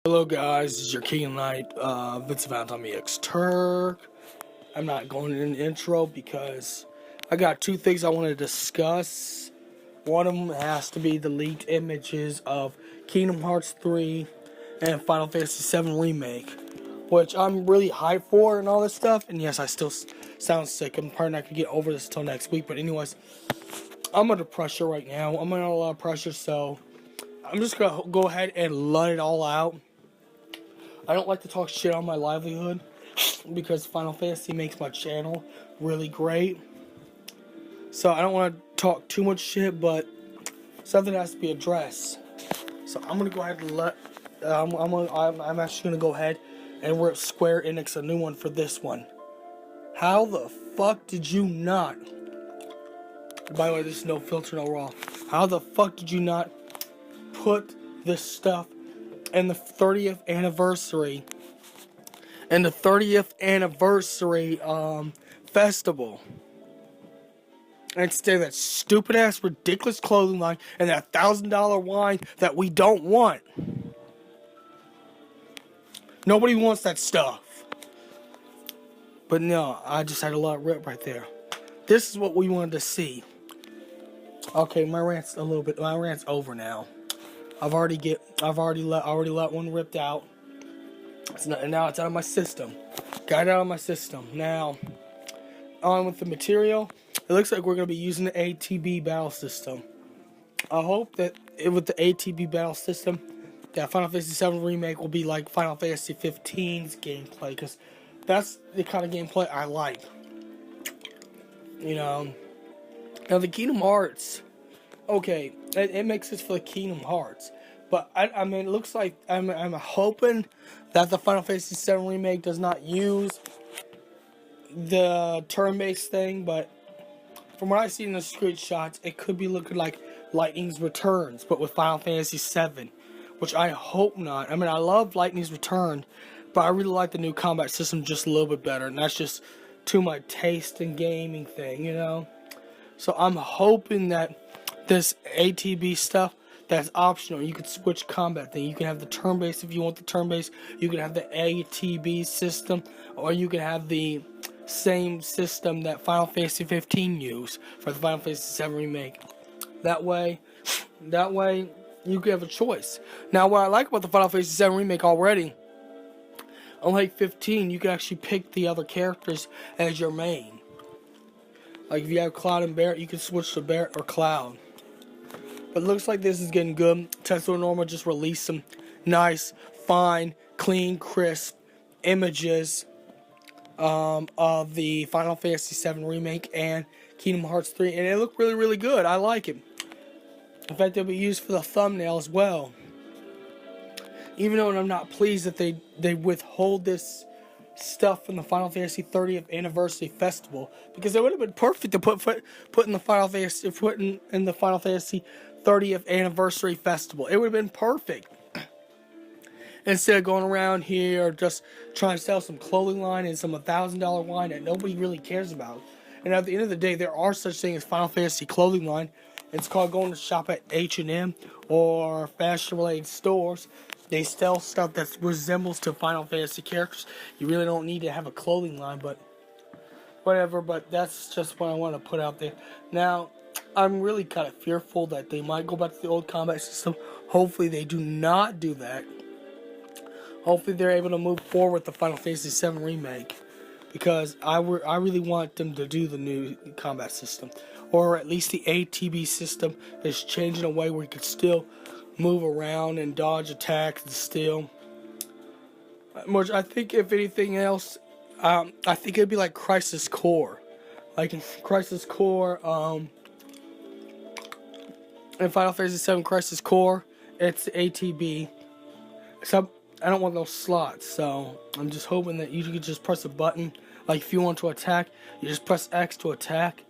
Hello guys, this is your King Knight, VII X Turk. I'm not going in an intro because I got two things I want to discuss. One of them has to be the leaked images of Kingdom Hearts 3 and Final Fantasy VII Remake, which I'm really hyped for and all this stuff. And yes, I still sound sick. I'm probably not going to get over this until next week. But anyways, I'm under pressure right now. I'm under a lot of pressure, so I'm just going to go ahead and let it all out. I don't like to talk shit on my livelihood because Final Fantasy makes my channel really great. So I don't want to talk too much shit, but something has to be addressed. So I'm gonna go ahead and I'm actually gonna go ahead and rip Square Enix a new one for this one. How the fuck did you not? By the way, this is no filter, no raw. How the fuck did you not put this stuff in the 30th anniversary festival, instead of that stupid ass ridiculous clothing line and that $1,000 wine that we don't want? Nobody wants that stuff. But no, I just had a lot rip right there. This is what we wanted to see. Okay, my rant's over now. I've already let one ripped out. Now it's out of my system. Got it out of my system. Now, on with the material. It looks like we're going to be using the ATB battle system. I hope that with the ATB battle system, that Final Fantasy VII Remake will be like Final Fantasy 15's gameplay, because that's the kind of gameplay I like. You know, now the Kingdom Hearts, okay, it makes sense for the Kingdom Hearts, but I mean, it looks like I'm hoping that the Final Fantasy VII Remake does not use the turn-based thing, but from what I see in the screenshots, it could be looking like Lightning's Returns, but with Final Fantasy VII, which I hope not. I mean, I love Lightning's Return, but I really like the new combat system just a little bit better, and that's just to my taste in gaming thing, you know? So I'm hoping that this ATB stuff, that's optional. You could switch combat thing. You can have the turn-based if you want the turn-based. You can have the ATB system, or you can have the same system that Final Fantasy 15 used for the Final Fantasy VII Remake. That way, you can have a choice. Now, what I like about the Final Fantasy VII Remake already, unlike 15, you can actually pick the other characters as your main. Like if you have Cloud and Barret, you can switch to Barret or Cloud. But it looks like this is getting good. Tetsuo Norma just released some nice, fine, clean, crisp images of the Final Fantasy VII Remake and Kingdom Hearts 3, and it looked really, really good. I like it. In fact, they'll be used for the thumbnail as well. Even though I'm not pleased that they withhold this stuff from the Final Fantasy 30th Anniversary Festival, because it would have been perfect to put in the Final Fantasy 30th Anniversary Festival. It would have been perfect. Instead of going around here just trying to sell some clothing line and some $1,000 wine that nobody really cares about. And at the end of the day, there are such things as Final Fantasy clothing line. It's called going to shop at H&M or fashion-related stores. They sell stuff that resembles to Final Fantasy characters. You really don't need to have a clothing line, but whatever. But that's just what I want to put out there. Now, I'm really kind of fearful that they might go back to the old combat system. Hopefully they do not do that. Hopefully they're able to move forward with the Final Fantasy VII Remake, because I really want them to do the new combat system, or at least the ATB system is changing a way where you can still move around and dodge attacks and still. Which I think, if anything else, I think it'd be like Crisis Core, like in Crisis Core, in Final Fantasy VII Crisis Core, it's ATB. So I don't want those slots, so I'm just hoping that you could just press a button. Like if you want to attack, you just press X to attack,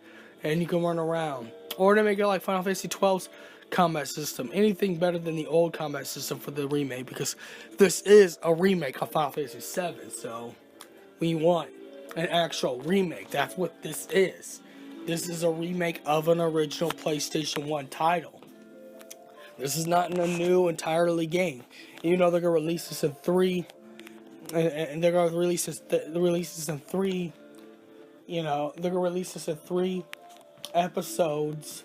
and you can run around. Or to make it like Final Fantasy XII's combat system. Anything better than the old combat system for the remake, because this is a remake of Final Fantasy VII, so we want an actual remake. That's what this is. This is a remake of an original PlayStation 1 title. This is not a new entirely game. You know they're gonna release this in 3, and they're gonna release this. Release this in 3. You know they're gonna release this in 3 episodes.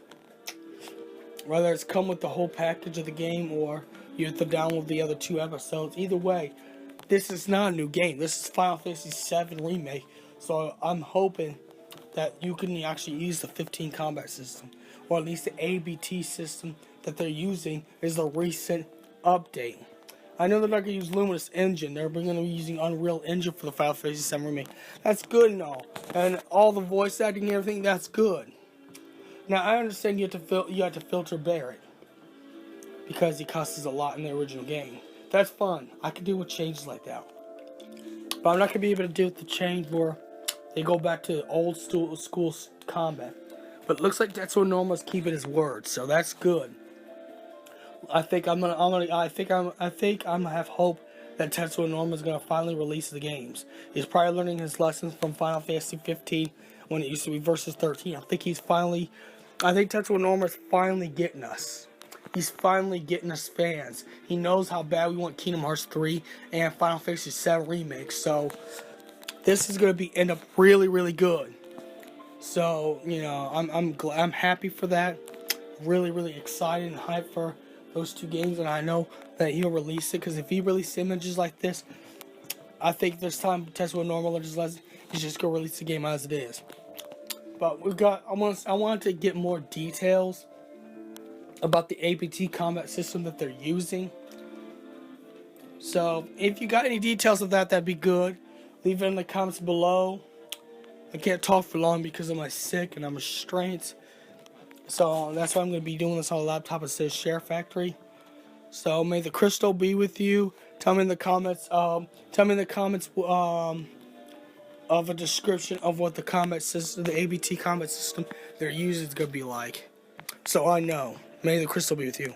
Whether it's come with the whole package of the game or you have to download the other 2 episodes. Either way, this is not a new game. This is Final Fantasy VII Remake. So I'm hoping that you can actually use the 15 combat system, or at least the ABT system that they're using is the recent update. I know they're not going to use Luminous Engine. They're going to be using Unreal Engine for the Final Fantasy VII Remake. That's good and all. And all the voice acting and everything, that's good. Now, I understand you have to filter Barret because he costs a lot in the original game. That's fine. I can deal with changes like that. But I'm not going to be able to deal with the change where they go back to old school combat. But it looks like Tetsuo Norma's keeping his word, so that's good. I think I'm gonna have hope that Tetsuo Norma's gonna finally release the games. He's probably learning his lessons from Final Fantasy 15 when it used to be Versus 13. I think Tetsuo Norma's finally getting us. He's finally getting us fans. He knows how bad we want Kingdom Hearts 3 and Final Fantasy VII Remake. So this is gonna end up really, really good. So I'm happy for that. Really, really excited and hyped for those 2 games, and I know that he'll release it, because if he releases images like this, I think there's time Tetsuo Norma he's just gonna release the game as it is. But I wanted to get more details about the ABT combat system that they're using. So if you got any details of that, that'd be good. Leave it in the comments below. I can't talk for long because I'm sick and I'm restrained. So that's why I'm going to be doing this on a laptop instead of Share Factory. So may the crystal be with you. Tell me in the comments. Of a description of what the combat system, the ABT combat system they're using is going to be like. So I know. May the crystal be with you.